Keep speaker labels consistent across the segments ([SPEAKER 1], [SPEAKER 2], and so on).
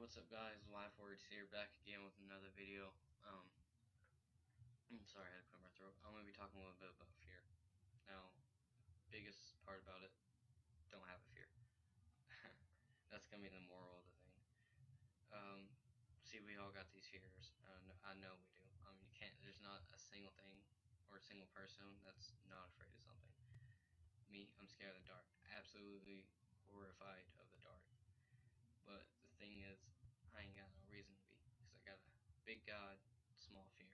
[SPEAKER 1] What's up, guys? LifeWords here, back again with another video. I'm sorry, I had to clear my throat. I'm going to be talking a little bit about fear. Now, biggest part about it, don't have a fear. That's going to be the moral of the thing. See, we all got these fears. I know we do. I mean, you can't, there's not a single thing or a single person that's not afraid of something. Me, I'm scared of the dark. Absolutely horrified of the dark. But the thing is, I ain't got no reason to be, because I got a big God, small fear.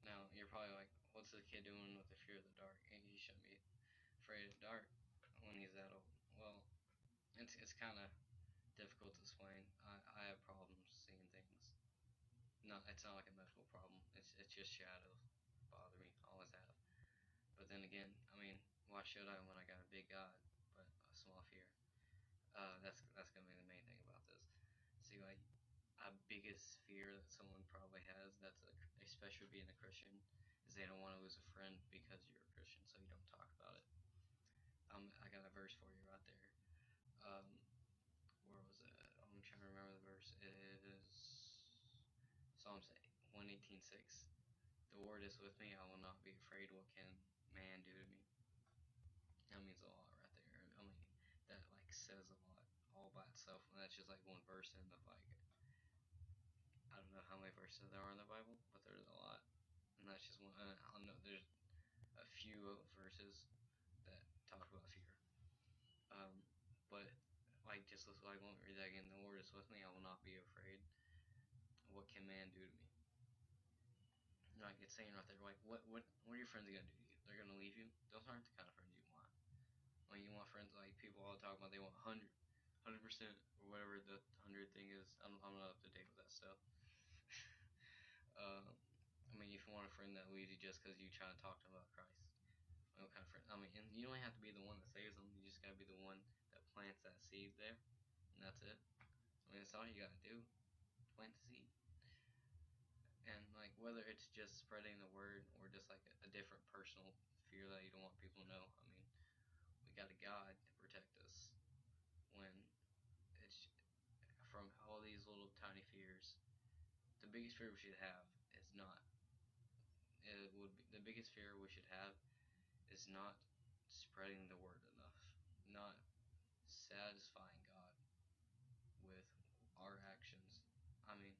[SPEAKER 1] Now, you're probably like, what's the kid doing with the fear of the dark? And he shouldn't be afraid of the dark when he's that old. Well, it's kind of difficult to explain. I have problems seeing things. No, it's not like a medical problem. It's just shadows bother me. Always have. But then again, I mean, why should I when I got a big God but a small fear? That's gonna be the main thing about this. See, like, a biggest fear that someone probably has, that's especially being a Christian, is they don't want to lose a friend because you're a Christian, so you don't talk about it. I got a verse for you right there. Where was it? I'm trying to remember the verse. It is Psalms 118:6. The Lord is with me; I will not be afraid. What can man do to me? That means a lot right there. I mean, that like says a lot all by itself, and that's just like one verse in the like, I don't know how many verses there are in the Bible, but there's a lot, and that's just one. I don't know. There's a few verses that talk about fear. But like, just like, let me read that again. The Lord is with me; I will not be afraid. What can man do to me? Like, it's saying right there, like, what are your friends gonna do to you? They're gonna leave you. Those aren't the kind of friends you want. Like, you want friends like people all talk about. They want 100% or whatever the 100 thing is. I'm not up to date with that stuff. I mean, if you want a friend that leaves you just because you try to talk to them about Christ, what kind of friend? I mean, and you don't have to be the one that saves them. You just gotta be the one that plants that seed there, and that's it. I mean, that's all you gotta do. Plant the seed. And like, whether it's just spreading the word or just like a different personal fear that you don't want people to know. I mean, we got a God to protect us when it's from all these little tiny fears. The biggest fear we should have is not. It would be the biggest fear we should have is not spreading the word enough, not satisfying God with our actions. I mean,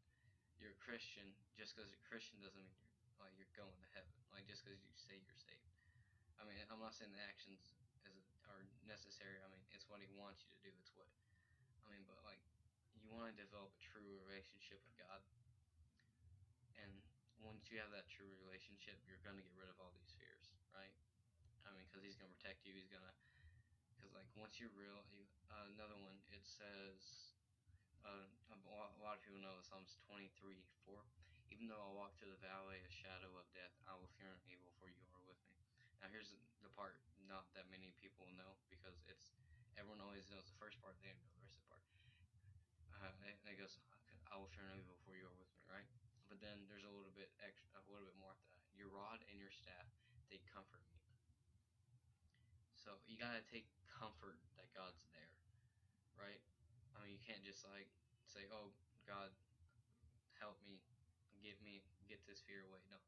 [SPEAKER 1] you're a Christian. Just because you're a Christian doesn't mean you're going to heaven. Like, just because you say you're saved. I mean, I'm not saying the actions are necessary. I mean, it's what He wants you to do. It's what I mean. But like, you want to develop a true relationship with God, and once you have that true relationship, you're gonna get rid of all these fears, right? I mean, because He's gonna protect you. He's gonna, because like, once you're real, another one, it says, a lot of people know Psalms 23:4. Even though I walk through the valley of shadow of death, I will fear no evil, for you are with me. Now here's the part not that many people know, because it's everyone always knows the first part, they don't know the rest of the part. It goes, I will fear no evil, for you are with me, right? But then there's a little bit extra, a little bit more after that. Your rod and your staff, they comfort me. So you gotta take comfort that God's there, right? I mean, you can't just like say, "Oh, God, help me, get this fear away." No,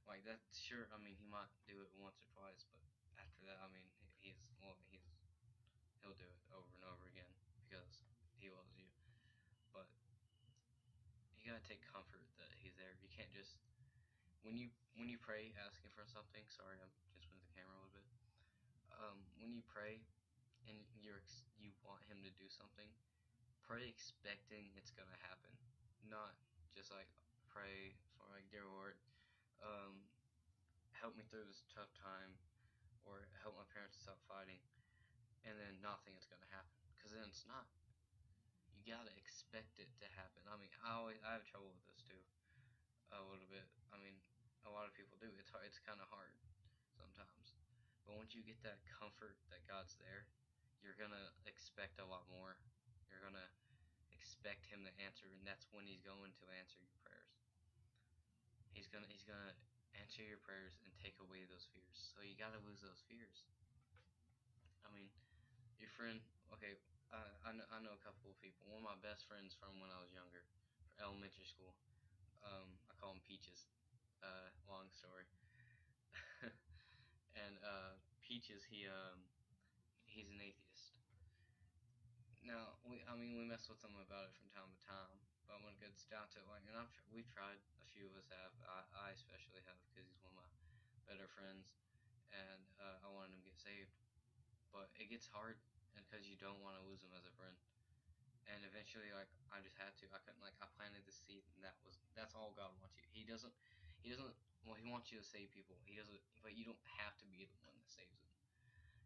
[SPEAKER 1] like, that's sure. I mean, He might do it once or twice, but after that, I mean, he'll do it over and over again because He loves you. But you gotta take comfort that He's there. You can't just when you pray asking for something. Sorry, I'm just moving the camera a little bit. When you pray and you want Him to do something, pray expecting it's gonna happen, not just like pray for like, dear Lord, help me through this tough time, or help my parents stop fighting, and then not think it's gonna happen, because then it's not. You gotta expect it to happen. I mean, I have trouble with this too, a little bit. I mean, a lot of people do. It's hard. It's kind of hard sometimes, but once you get that comfort that God's there, you're gonna expect a lot more. You're gonna expect Him to answer, and that's when He's going to answer your prayers. He's gonna answer your prayers and take away those fears. So you gotta lose those fears. I mean, your friend, okay, I know a couple of people. One of my best friends from when I was younger, elementary school. I call him Peaches. Long story. And Peaches, he's an atheist. Now I mean we mess with him about it from time to time, but when it gets down to it, like, and we've tried, a few of us have, I especially have, because he's one of my better friends, and I wanted him to get saved, but it gets hard, and because you don't want to lose him as a friend, and eventually, like, I just had to. I couldn't, like, I planted the seed, and that's all God wants you. He doesn't. Well, He wants you to save people. He doesn't, but you don't have to be the one that saves them.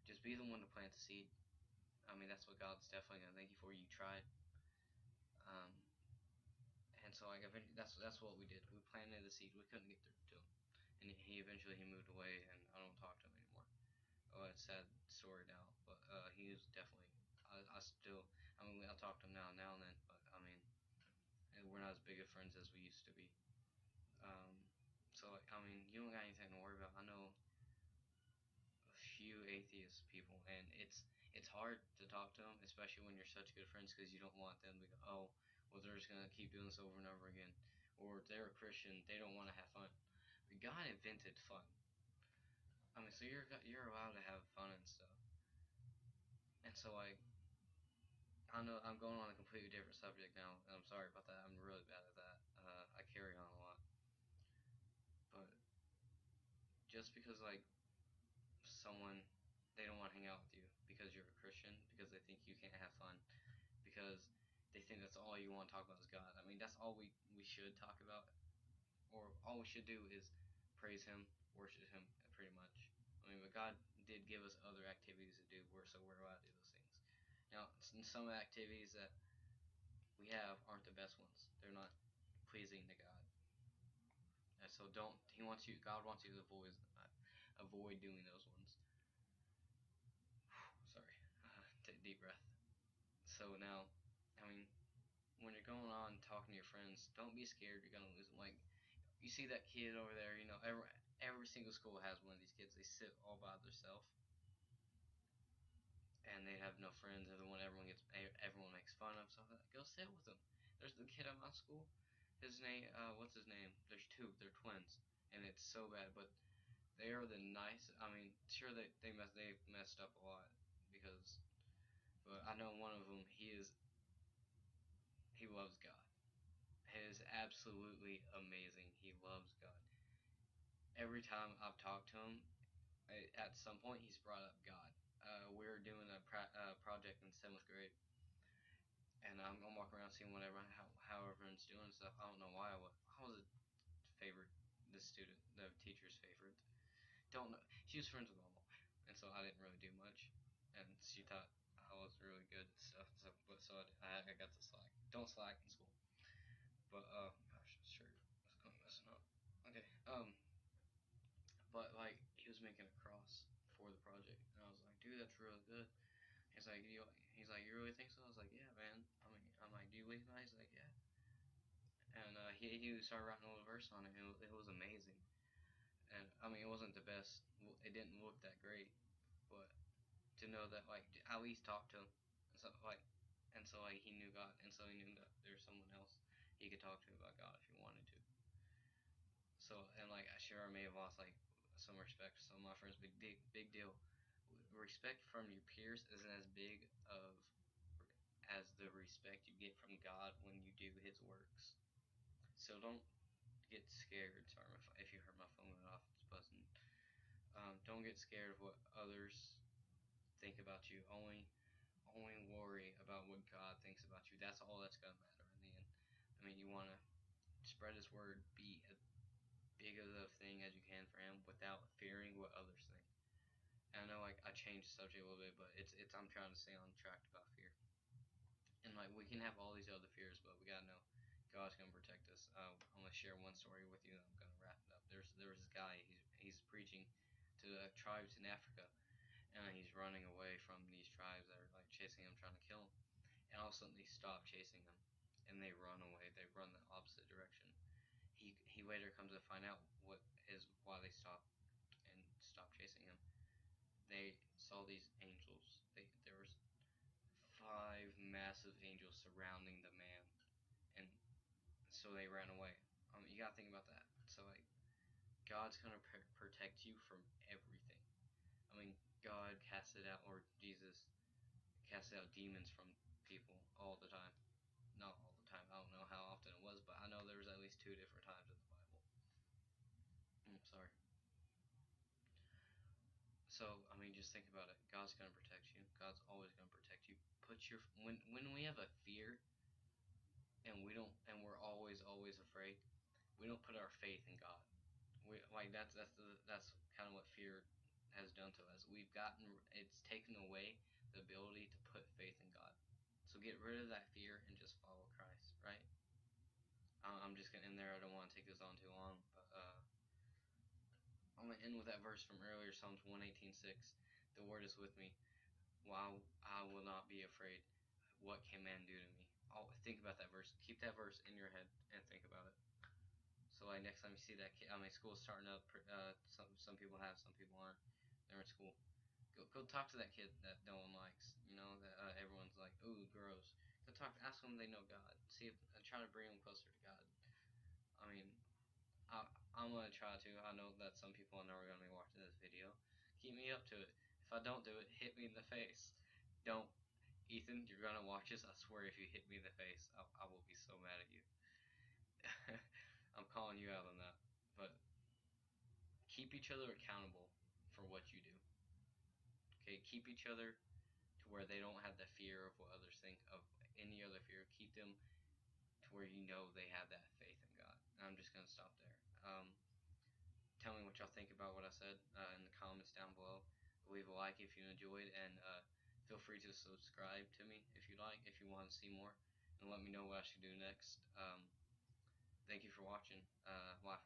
[SPEAKER 1] Just be the one to plant the seed. I mean, that's what God's definitely gonna thank you for. You tried, um, and so, like, that's what we did. We planted the seed. We couldn't get through to him, and he eventually he moved away, and I don't talk to him anymore. Oh, it's a sad story now, but he was definitely. I still. I mean, I talk to him now and then, but I mean, we're not as big of friends as we used to be. Um, so, like, I mean, you don't got anything to worry about. I know a few atheist people, and it's hard to talk to them, especially when you're such good friends, because you don't want them to go, oh, well, they're just gonna keep doing this over and over again, or they're a Christian, they don't want to have fun. But God invented fun. I mean, so you're allowed to have fun and stuff. And so, like, I know I'm going on a completely different subject now. And I'm sorry about that. I'm really bad at that. I carry on a lot, but just because, like, someone, they don't want to hang out with you because you're a Christian, because they think you can't have fun, because they think that's all you want to talk about is God. I mean, that's all we should talk about, or all we should do is praise Him, worship Him, pretty much. I mean, but God did give us other activities to do, so we're allowed to do those things. Now, some activities that we have aren't the best ones. They're not pleasing to God. And so don't. God wants you to avoid doing those ones. Sorry. Take a deep breath. So now, I mean, when you're going on talking to your friends, don't be scared you're gonna lose them. Like, you see that kid over there, every single school has one of these kids. They sit all by themselves, and they have no friends. Everyone makes fun of. So go sit with them. There's the kid at my school. His name, what's his name? There's two. They're twins, and it's so bad. But they are the nice. I mean, sure they've messed up a lot, because, but I know one of them. He loves God. He is absolutely amazing. He loves God. Every time I've talked to him, at some point he's brought up God. We're doing a project in 7th grade, and I'm gonna walk around seeing how everyone's doing and stuff. I don't know why I was a favorite, the teacher's favorite. Don't know. She was friends with my mom, and so I didn't really do much, and she thought I was really good at stuff. I got to slack. Don't slack in school. But gosh, sure, I'm messing up. Okay. But, like, he was making a cross for the project, and I was like, dude, that's really good. He's like, you really think so? I was like, yeah, man. I'm like, do you believe that? He's like, yeah. And he started writing a little verse on it. It was amazing. And I mean, it wasn't the best. It didn't look that great, but to know that, like, I at least talked to him, and so like he knew God, and so he knew that there's someone else he could talk to about God if he wanted to. So, and, like, sure, I may have lost, like, some respect for some of my friends. Big deal. Respect from your peers isn't as big of as the respect you get from God when you do His works. So don't get scared. Sorry if you heard my phone went off. It's buzzing. Don't get scared of what others think about you. Only worry about what God thinks about you. That's all that's gonna matter in the end. I mean, you wanna spread His word, be as big of a thing as you can for Him without fearing what others think. And I know, like, I changed the subject a little bit, but it's I'm trying to stay on track about fear. And, like, we can have all these other fears, but we gotta know God's gonna protect us. I'm gonna share one story with you, and I'm gonna wrap it up. There was this guy. He's preaching to the tribes in Africa, and he's running away from these tribes that are, like, chasing him, trying to kill him. And all of a sudden they stop chasing him, and they run away. They run the opposite direction. He later comes to find out why they stopped and stopped chasing him. They saw these angels. There was 5 massive angels surrounding the man, and so they ran away. You gotta think about that. So like, God's gonna protect you from everything. I mean, God casted out, or Jesus casted out demons from people all the time. Not all the time. I don't know how often it was, but I know there was at least 2 different times in the Bible. Sorry. So I mean, just think about it. God's gonna protect you. God's always gonna protect you. Put your when we have a fear and we're always afraid. We don't put our faith in God. We like that's kind of what fear has done to us. It's taken away the ability to put faith in God. So get rid of that fear and just follow Christ, right? I'm just gonna end there. I don't want to take this on too long, but I'm gonna end with that verse from earlier, Psalms 118:6. The Lord is with me. While I will not be afraid. What can man do to me? Think about that verse. Keep that verse in your head and think about it. So like next time you see that kid, I mean, school's starting up. Some people have, some people aren't. They're in school. Go talk to that kid that no one likes. You know that everyone's like, ooh, gross. Go talk. Ask them if they know God. See if try to bring them closer to God. I mean, I'm gonna try to. I know that some people I know are gonna be watching this video. Keep me up to it. If I don't do it, hit me in the face. Don't, Ethan. You're gonna watch this. I swear, if you hit me in the face, I will be so mad at you. I'm calling you out on that. But keep each other accountable for what you do. Okay, keep each other to where they don't have the fear of what others think of any other fear. Keep them to where you know they have that faith in God. And I'm just gonna stop there. Tell me what y'all think about what I said in the comments down below. Leave a like if you enjoyed, and feel free to subscribe to me if you like, if you want to see more, and let me know what I should do next. Thank you for watching. Life